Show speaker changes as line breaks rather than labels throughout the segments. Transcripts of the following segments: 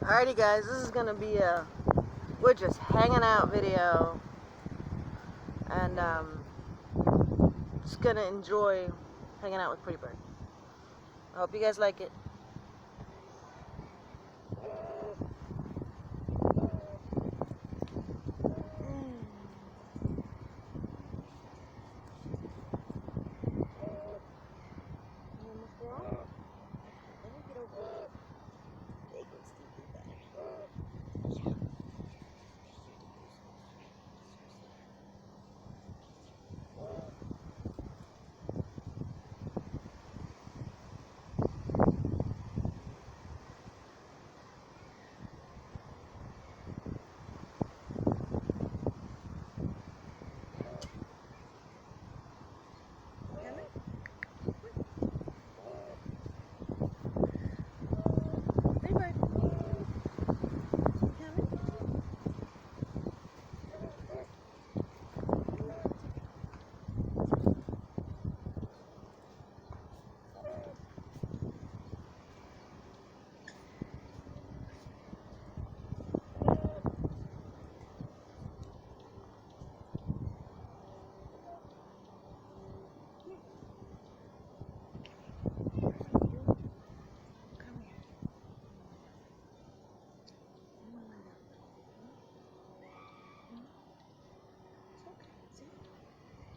Alrighty guys, this is gonna be a we're just hanging out video, and just gonna enjoy hanging out with Pretty Bird. I hope you guys like it.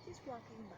Just walking by.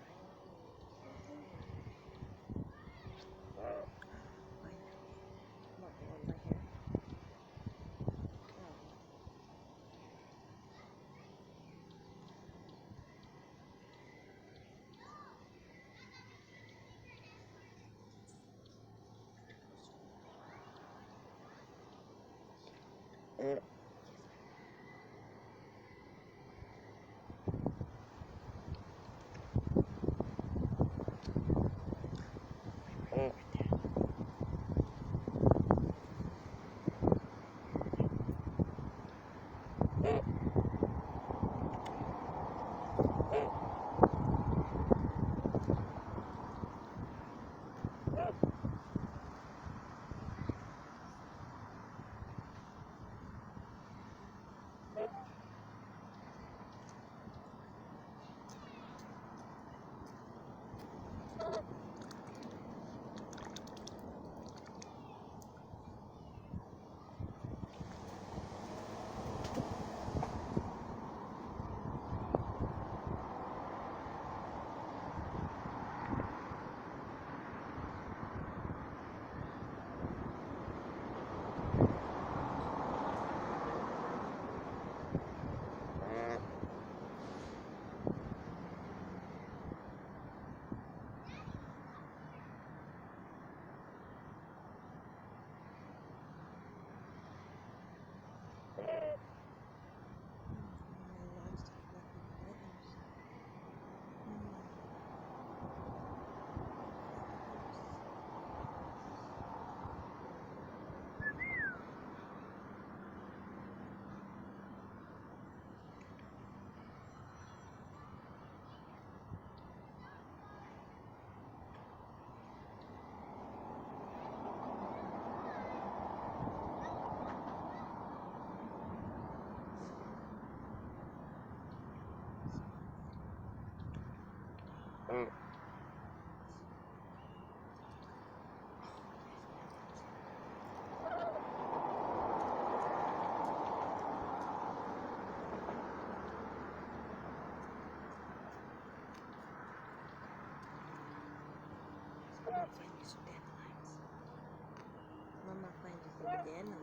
Mama finds you some dandelions.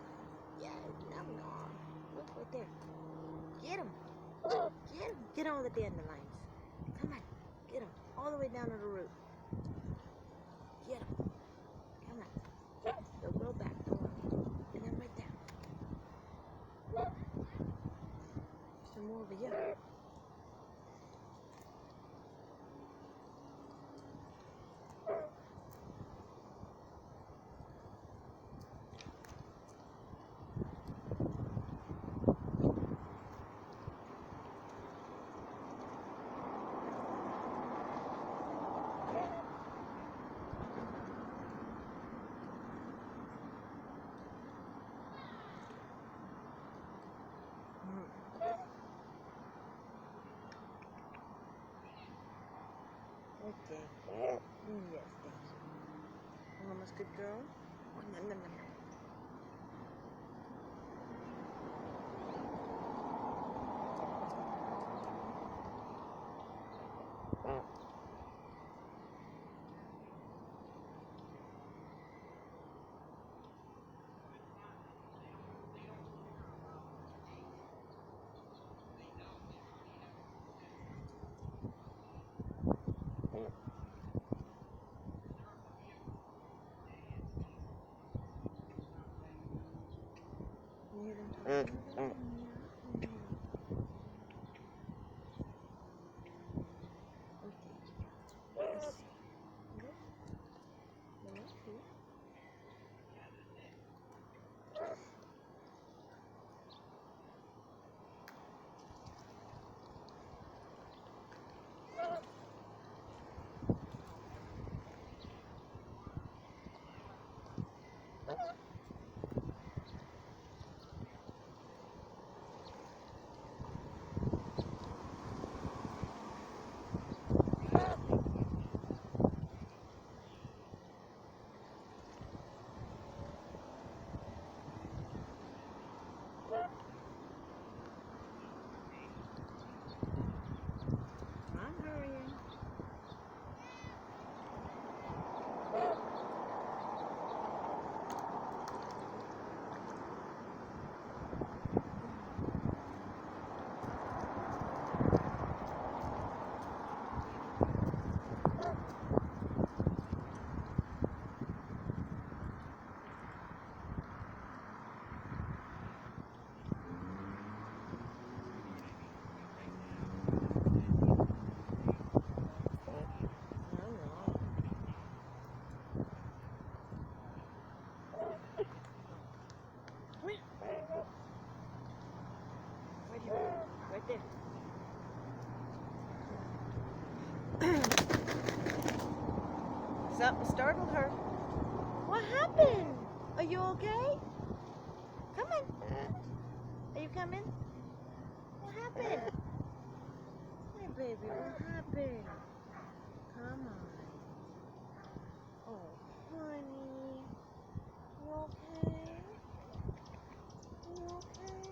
Yeah, no. Look right there. Get them. Get them. Get all the dandelions. Come on. Get them. All the way down to the root. Get them. Come on. They'll grow back. Don't worry. And then right there. Some more over here. Good girl. Oh, no, no, no, no. You hear them talking? I'm hurrying. Right there. Something startled her. What happened? Are you okay? Come on. Are you coming? What happened? Hey, baby, what happened? Come on. Oh, honey. You okay? You okay?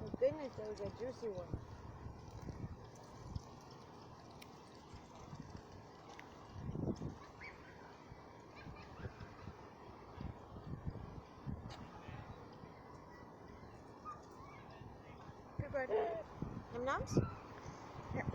Oh goodness, that was a juicy one. Good bird. Num-nums? Here.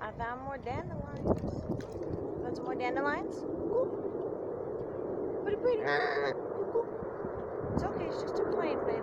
I found more dandelions. Want some more dandelions? Cool. Pretty pretty. Cool. It's okay, it's just a plane, baby.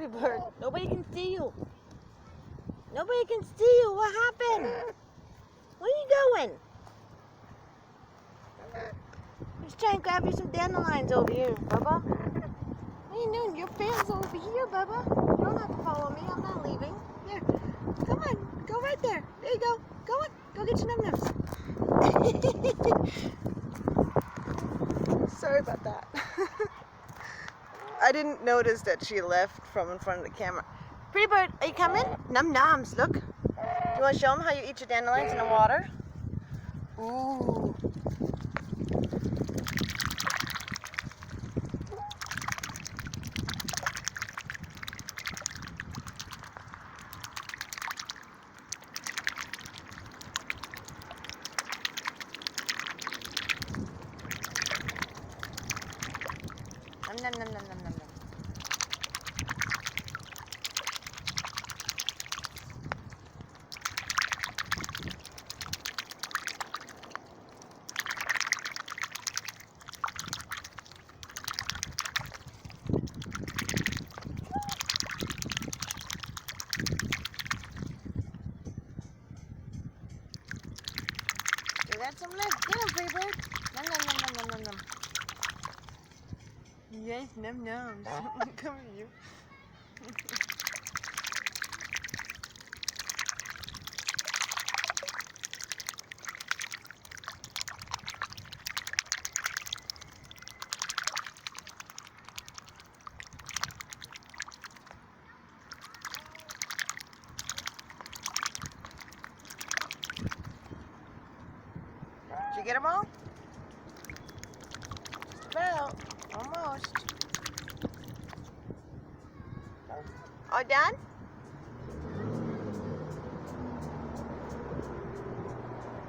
bird. Nobody can see you. Nobody can see you. What happened? Where are you going? Let's try and grab you some dandelions over here, Bubba. What are you doing? Your fan's over here, Bubba. You don't have to follow me. I'm not leaving. Here. Come on. Go right there. There you go. Go on. Go get your num-nums. Sorry about that. I didn't notice that she left from in front of the camera. Pretty bird, are you coming? Num-nums, look. Do you want to show them how you eat your dandelions in the water? Ooh. Nom, nom, nom, nom, nom, nom. You got some left. Get him, pretty bird. Nom, nom, nom, nom, nom, nom, nom. Yes, num-nums. Come here, you. Did you get them all? Just about. Almost. All done?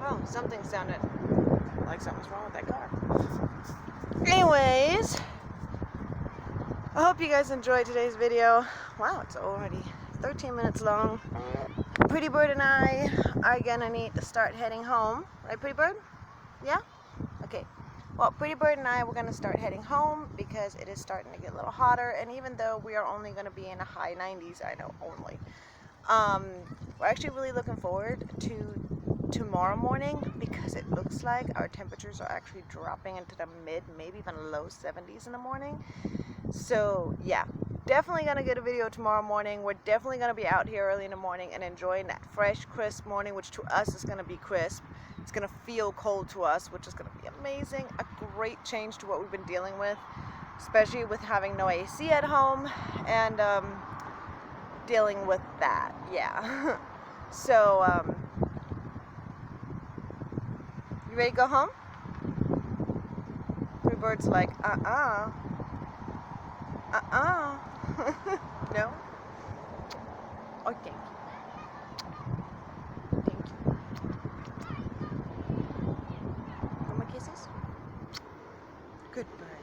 Oh, something sounded like something's wrong with that car. Anyways, I hope you guys enjoyed today's video. Wow, it's already 13 minutes long. Pretty Bird and I are gonna need to start heading home. Right, Pretty Bird? Yeah? Okay. Well, Pretty Bird and I, we're going to start heading home because it is starting to get a little hotter, and even though we are only going to be in the high 90s, I know, only, we're actually really looking forward to tomorrow morning because it looks like our temperatures are actually dropping into the mid, maybe even low 70s in the morning. So, yeah, definitely going to get a video tomorrow morning. We're definitely going to be out here early in the morning and enjoying that fresh, crisp morning, which to us is going to be crisp. It's going to feel cold to us, which is going to be amazing. A great change to what we've been dealing with, especially with having no AC at home and dealing with that. Yeah. So, you ready to go home? Three Birds like, No? Oh, thank you. Kisses? Good bird.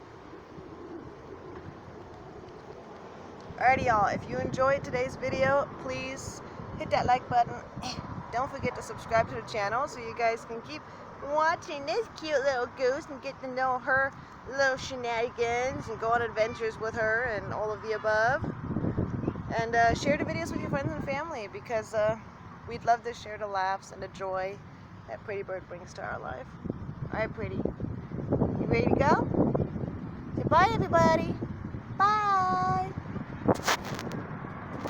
Alrighty, y'all. If you enjoyed today's video, please hit that like button. Don't forget to subscribe to the channel so you guys can keep watching this cute little goose and get to know her little shenanigans and go on adventures with her and all of the above. And share the videos with your friends and family because we'd love to share the laughs and the joy that Pretty Bird brings to our life. Alright, Pretty. You ready to go? Say bye, everybody. Bye.